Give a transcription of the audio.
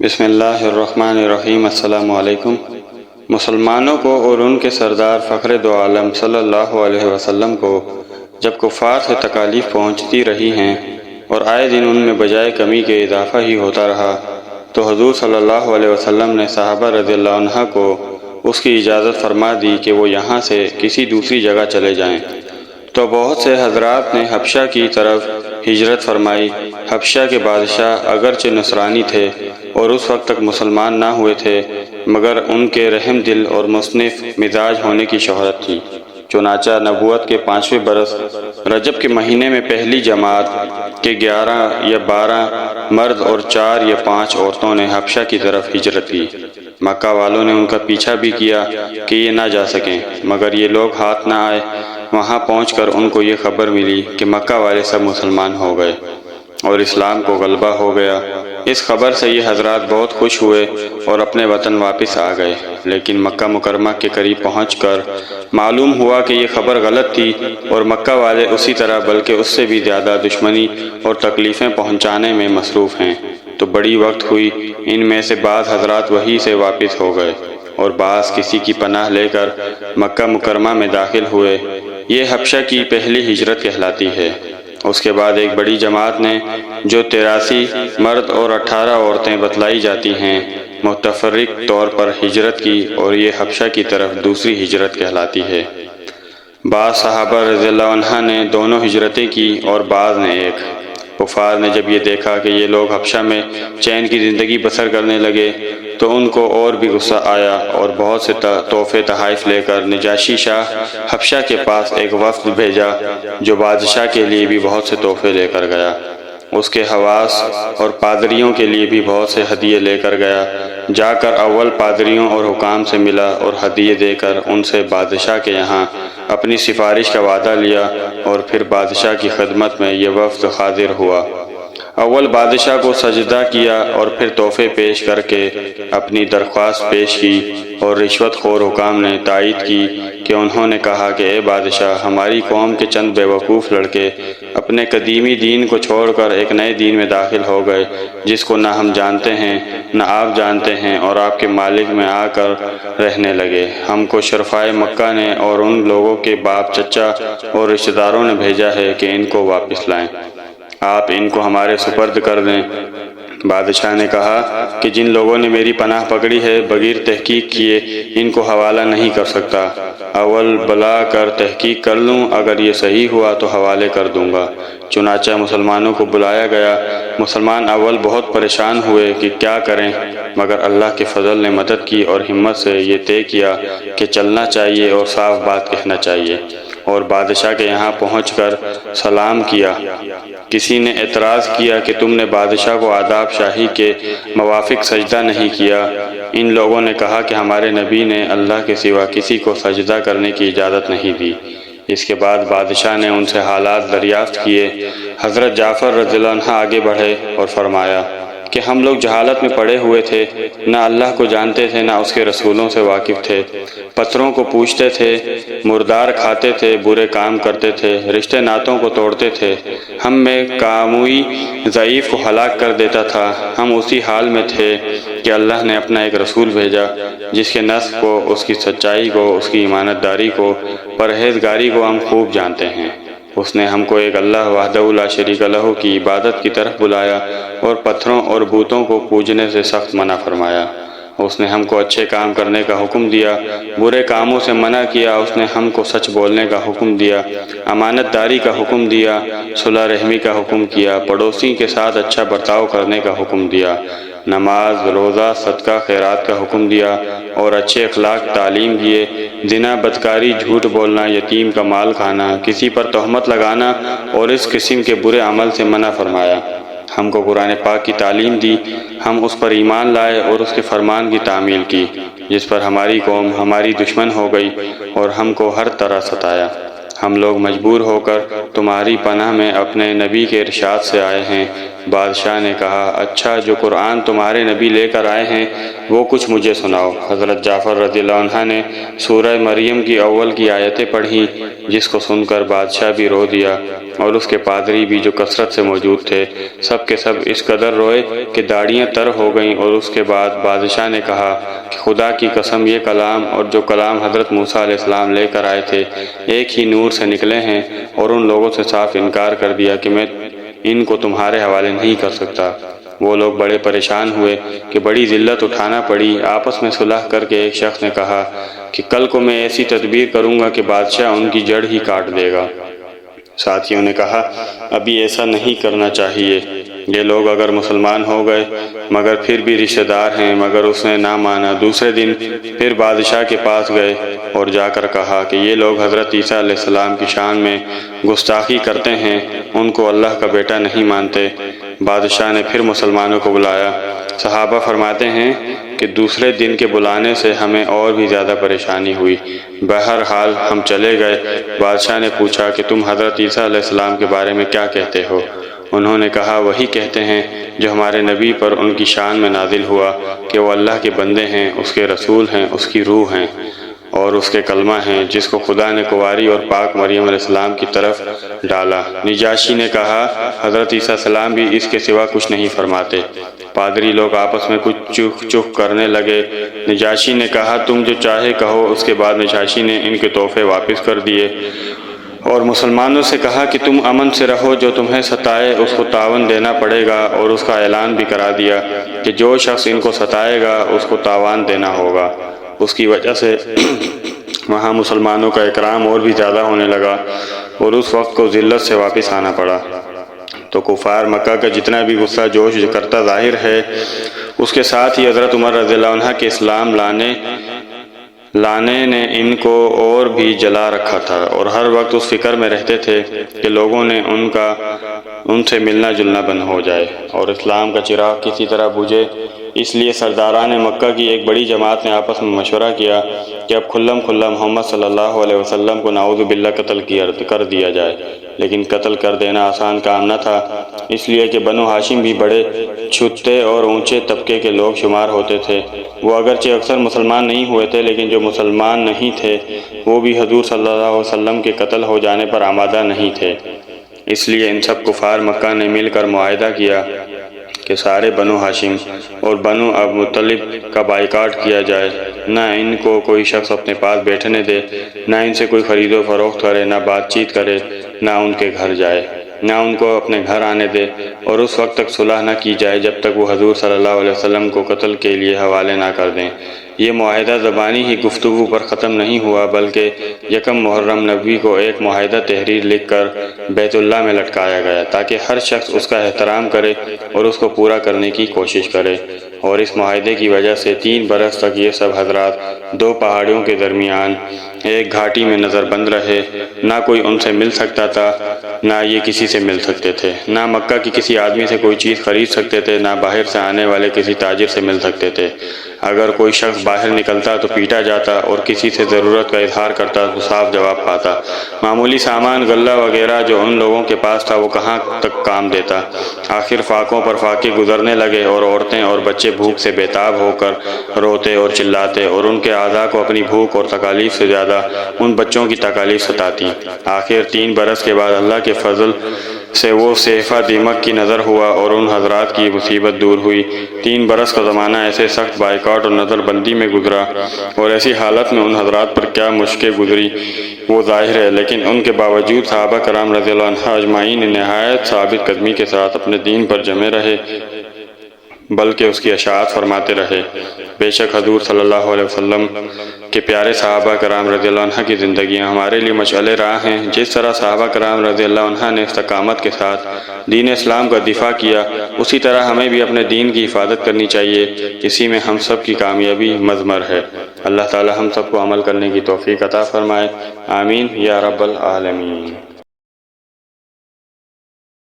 بسم اللہ الرحمن الرحیم۔ السلام علیکم۔ مسلمانوں کو اور ان کے سردار فخر دو عالم صلی اللہ علیہ وسلم کو جب کفار سے تکالیف پہنچتی رہی ہیں اور آئے دن ان میں بجائے کمی کے اضافہ ہی ہوتا رہا، تو حضور صلی اللہ علیہ وسلم نے صحابہ رضی اللہ عنہ کو اس کی اجازت فرما دی کہ وہ یہاں سے کسی دوسری جگہ چلے جائیں۔ تو بہت سے حضرات نے حبشہ کی طرف ہجرت فرمائی۔ حبشہ کے بادشاہ اگرچہ نصرانی تھے اور اس وقت تک مسلمان نہ ہوئے تھے، مگر ان کے رحم دل اور مصنف مزاج ہونے کی شہرت تھی۔ چنانچہ نبوت کے 5ویں برس رجب کے مہینے میں پہلی جماعت کے 11 یا 12 مرد اور 4 یا 5 عورتوں نے حبشہ کی طرف ہجرت کی۔ مکہ والوں نے ان کا پیچھا بھی کیا کہ یہ نہ جا سکیں، مگر یہ لوگ ہاتھ نہ آئے۔ وہاں پہنچ کر ان کو یہ خبر ملی کہ مکہ والے سب مسلمان ہو گئے اور اسلام کو غلبہ ہو گیا۔ اس خبر سے یہ حضرات بہت خوش ہوئے اور اپنے وطن واپس آ گئے، لیکن مکہ مکرمہ کے قریب پہنچ کر معلوم ہوا کہ یہ خبر غلط تھی اور مکہ والے اسی طرح بلکہ اس سے بھی زیادہ دشمنی اور تکلیفیں پہنچانے میں مصروف ہیں۔ تو بڑی وقت ہوئی، ان میں سے بعض حضرات وہیں سے واپس ہو گئے اور بعض کسی کی پناہ لے کر مکہ مکرمہ میں داخل ہوئے۔ یہ حبشہ کی پہلی ہجرت کہلاتی ہے۔ اس کے بعد ایک بڑی جماعت نے، جو 83 مرد اور 18 عورتیں بتلائی جاتی ہیں، متفرق طور پر ہجرت کی اور یہ حبشہ کی طرف دوسری ہجرت کہلاتی ہے۔ بعض صحابہ رضی اللہ عنہ نے دونوں ہجرتیں کی اور بعض نے ایک۔ کفار نے جب یہ دیکھا کہ یہ لوگ حبشہ میں چین کی زندگی بسر کرنے لگے تو ان کو اور بھی غصہ آیا اور بہت سے تحفے تحائف لے کر نجاشی شاہ حبشہ کے پاس ایک وفد بھیجا، جو بادشاہ کے لیے بھی بہت سے تحفے لے کر گیا۔ اس کے حواس اور پادریوں کے لیے بھی بہت سے ہدیے لے کر گیا۔ جا کر اول پادریوں اور حکام سے ملا اور ہدیے دے کر ان سے بادشاہ کے یہاں اپنی سفارش کا وعدہ لیا، اور پھر بادشاہ کی خدمت میں یہ وفد حاضر ہوا۔ اول بادشاہ کو سجدہ کیا اور پھر تحفے پیش کر کے اپنی درخواست پیش کی، اور رشوت خور حکام نے تائید کی کہ انہوں نے کہا کہ اے بادشاہ، ہماری قوم کے چند بیوقوف لڑکے اپنے قدیمی دین کو چھوڑ کر ایک نئے دین میں داخل ہو گئے، جس کو نہ ہم جانتے ہیں نہ آپ جانتے ہیں، اور آپ کے مالک میں آ کر رہنے لگے۔ ہم کو شرفائے مکہ نے اور ان لوگوں کے باپ چچا اور رشتہ داروں نے بھیجا ہے کہ ان کو واپس لائیں، آپ ان کو ہمارے سپرد کر دیں۔ بادشاہ نے کہا کہ جن لوگوں نے میری پناہ پکڑی ہے، بغیر تحقیق کیے ان کو حوالہ نہیں کر سکتا۔ اول بلا کر تحقیق کر لوں، اگر یہ صحیح ہوا تو حوالے کر دوں گا۔ چنانچہ مسلمانوں کو بلایا گیا۔ مسلمان اول بہت پریشان ہوئے کہ کیا کریں، مگر اللہ کے فضل نے مدد کی اور ہمت سے یہ طے کیا کہ چلنا چاہیے اور صاف بات کہنا چاہیے، اور بادشاہ کے یہاں پہنچ کر سلام کیا۔ کسی نے اعتراض کیا کہ تم نے بادشاہ کو آداب شاہی کے موافق سجدہ نہیں کیا۔ ان لوگوں نے کہا کہ ہمارے نبی نے اللہ کے سوا کسی کو سجدہ کرنے کی اجازت نہیں دی۔ اس کے بعد بادشاہ نے ان سے حالات دریافت کیے۔ حضرت جعفر رضی اللہ عنہ آگے بڑھے اور فرمایا کہ ہم لوگ جہالت میں پڑے ہوئے تھے، نہ اللہ کو جانتے تھے نہ اس کے رسولوں سے واقف تھے، پتھروں کو پوجتے تھے، مردار کھاتے تھے، برے کام کرتے تھے، رشتے ناتوں کو توڑتے تھے، ہم میں کاموئی ضعیف کو ہلاک کر دیتا تھا۔ ہم اسی حال میں تھے کہ اللہ نے اپنا ایک رسول بھیجا، جس کے نصب کو، اس کی سچائی کو، اس کی امانت داری کو، پرہیزگاری کو ہم خوب جانتے ہیں۔ اس نے ہم کو ایک اللہ وحدہ لا شریک لہ کی عبادت کی طرف بلایا اور پتھروں اور بتوں کو پوجنے سے سخت منع فرمایا۔ اس نے ہم کو اچھے کام کرنے کا حکم دیا، برے کاموں سے منع کیا۔ اس نے ہم کو سچ بولنے کا حکم دیا، امانت داری کا حکم دیا، صلح رحمی کا حکم کیا، پڑوسی کے ساتھ اچھا برتاؤ کرنے کا حکم دیا، نماز، روزہ، صدقہ، خیرات کا حکم دیا، اور اچھے اخلاق تعلیم دیے۔ زنا، بدکاری، جھوٹ بولنا، یتیم کا مال کھانا، کسی پر تہمت لگانا اور اس قسم کے برے عمل سے منع فرمایا۔ ہم کو قرآن پاک کی تعلیم دی، ہم اس پر ایمان لائے اور اس کے فرمان کی تعمیل کی، جس پر ہماری قوم ہماری دشمن ہو گئی اور ہم کو ہر طرح ستایا۔ ہم لوگ مجبور ہو کر تمہاری پناہ میں اپنے نبی کے ارشاد سے آئے ہیں بادشاہ نے کہا اچھا جو قرآن تمہارے نبی لے کر آئے ہیں وہ کچھ مجھے سناؤ۔ حضرت جعفر رضی اللہ عنہ نے سورہ مریم کی اول کی آیتیں پڑھی، جس کو سن کر بادشاہ بھی رو دیا اور اس کے پادری بھی جو کثرت سے موجود تھے سب کے سب اس قدر روئے کہ داڑھیاں تر ہو گئیں۔ اور اس کے بعد بادشاہ نے کہا کہ خدا کی قسم یہ کلام اور جو کلام حضرت موسیٰ علیہ السلام لے کر آئے تھے ایک ہی نور سے نکلے ہیں، اور ان لوگوں سے صاف انکار کر دیا کہ میں ان کو تمہارے حوالے نہیں کر سکتا۔ وہ لوگ بڑے پریشان ہوئے کہ بڑی ذلت اٹھانا پڑی۔ آپس میں صلح کر کے ایک شخص نے کہا کہ کل کو میں ایسی تدبیر کروں گا کہ بادشاہ ان کی جڑ ہی کاٹ دے گا۔ ساتھیوں نے کہا ابھی ایسا نہیں کرنا چاہیے، یہ لوگ اگر مسلمان ہو گئے مگر پھر بھی رشتہ دار ہیں، مگر اس نے نہ مانا۔ دوسرے دن پھر بادشاہ کے پاس گئے اور جا کر کہا کہ یہ لوگ حضرت عیسیٰ علیہ السلام کی شان میں گستاخی کرتے ہیں، ان کو اللہ کا بیٹا نہیں مانتے۔ بادشاہ نے پھر مسلمانوں کو بلایا۔ صحابہ فرماتے ہیں کہ دوسرے دن کے بلانے سے ہمیں اور بھی زیادہ پریشانی ہوئی۔ بہرحال ہم چلے گئے۔ بادشاہ نے پوچھا کہ تم حضرت عیسیٰ علیہ السلام کے بارے میں کیا کہتے ہو؟ انہوں نے کہا وہی کہتے ہیں جو ہمارے نبی پر ان کی شان میں نازل ہوا کہ وہ اللہ کے بندے ہیں، اس کے رسول ہیں، اس کی روح ہیں اور اس کے کلمہ ہیں جس کو خدا نے کنواری اور پاک مریم علیہ السلام کی طرف ڈالا۔ نجاشی نے کہا حضرت عیسیٰ علیہ السلام بھی اس کے سوا کچھ نہیں فرماتے۔ پادری لوگ آپس میں کچھ چوک چوک کرنے لگے۔ نجاشی نے کہا تم جو چاہے کہو۔ اس کے بعد نجاشی نے ان کے تحفے واپس کر دیے اور مسلمانوں سے کہا کہ تم امن سے رہو، جو تمہیں ستائے اس کو تاوان دینا پڑے گا، اور اس کا اعلان بھی کرا دیا کہ جو شخص ان کو ستائے گا اس کو تاوان دینا ہوگا۔ اس کی وجہ سے وہاں مسلمانوں کا اکرام اور بھی زیادہ ہونے لگا اور اس وقت کو ذلت سے واپس آنا پڑا۔ تو کفار مکہ کا جتنا بھی غصہ جوش کرتا ظاہر ہے، اس کے ساتھ ہی حضرت عمر رضی اللہ عنہ کے اسلام لانے نے ان کو اور بھی جلا رکھا تھا، اور ہر وقت اس فکر میں رہتے تھے کہ لوگوں نے ان سے ملنا جلنا بند ہو جائے اور اسلام کا چراغ کسی طرح بجھے۔ اس لیے سرداران مکہ کی ایک بڑی جماعت نے آپس میں مشورہ کیا کہ اب کھلم کھلا محمد صلی اللہ علیہ وسلم کو نعوذ باللہ قتل کر دیا جائے۔ لیکن قتل کر دینا آسان کام نہ تھا، اس لیے کہ بنو ہاشم بھی بڑے چھتے اور اونچے طبقے کے لوگ شمار ہوتے تھے۔ وہ اگرچہ اکثر مسلمان نہیں ہوئے تھے، لیکن جو مسلمان نہیں تھے وہ بھی حضور صلی اللہ علیہ وسلم کے قتل ہو جانے پر آمادہ نہیں تھے۔ اس لیے ان سب کفار مکہ نے مل کر معاہدہ کیا کہ سارے بنو ہاشم اور بنو عبد مطلب کا بائیکاٹ کیا جائے، نہ ان کو کوئی شخص اپنے پاس بیٹھنے دے، نہ ان سے کوئی خرید و فروخت کرے، نہ بات چیت کرے، نہ ان کے گھر جائے، نہ ان کو اپنے گھر آنے دے، اور اس وقت تک صلح نہ کی جائے جب تک وہ حضور صلی اللہ علیہ وسلم کو قتل کے لیے حوالے نہ کر دیں۔ یہ معاہدہ زبانی ہی گفتگو پر ختم نہیں ہوا، بلکہ یکم محرم نبوی کو ایک معاہدہ تحریر لکھ کر بیت اللہ میں لٹکایا گیا تاکہ ہر شخص اس کا احترام کرے اور اس کو پورا کرنے کی کوشش کرے۔ اور اس معاہدے کی وجہ سے 3 برس تک یہ سب حضرات 2 پہاڑیوں کے درمیان ایک گھاٹی میں نظر بند رہے۔ نہ کوئی ان سے مل سکتا تھا، نہ یہ کسی سے مل سکتے تھے، نہ مکہ کی کسی آدمی سے کوئی چیز خرید سکتے تھے، نہ باہر سے آنے والے کسی تاجر سے مل سکتے تھے۔ اگر کوئی شخص باہر نکلتا تو پیٹا جاتا اور کسی سے ضرورت کا اظہار کرتا تو صاف جواب پاتا۔ معمولی سامان غلہ وغیرہ جو ان لوگوں کے پاس تھا وہ کہاں تک کام دیتا۔ آخر فاقوں پر فاقے گزرنے لگے اور عورتیں اور بچے بھوک سے بیتاب ہو کر روتے اور چلاتے، اور ان کے اعضاء کو اپنی بھوک اور تکالیف سے زیادہ ان بچوں کی تکالیف ستاتی۔ آخر 3 برس کے بعد اللہ کے فضل سے وہ صحیفہ دیمک کی نظر ہوا اور ان حضرات کی مصیبت دور ہوئی۔ 3 برس کا زمانہ ایسے سخت بائیکاٹ اور نظر بندی میں گزرا، اور ایسی حالت میں ان حضرات پر کیا مشقیں گزری وہ ظاہر ہے، لیکن ان کے باوجود صحابہ کرام رضی اللہ عنہ اجمعین نہایت ثابت قدمی کے ساتھ اپنے دین پر جمے رہے، بلکہ اس کی اشاعت فرماتے رہے۔ بے شک حضور صلی اللہ علیہ وسلم کے پیارے صحابہ کرام رضی اللہ عنہ کی زندگیاں ہمارے لیے مشعل راہ ہیں۔ جس طرح صحابہ کرام رضی اللہ عنہ نے استقامت کے ساتھ دین اسلام کا دفاع کیا، اسی طرح ہمیں بھی اپنے دین کی حفاظت کرنی چاہیے، اسی میں ہم سب کی کامیابی مضمر ہے۔ اللہ تعالی ہم سب کو عمل کرنے کی توفیق عطا فرمائے، آمین یا رب العالمین۔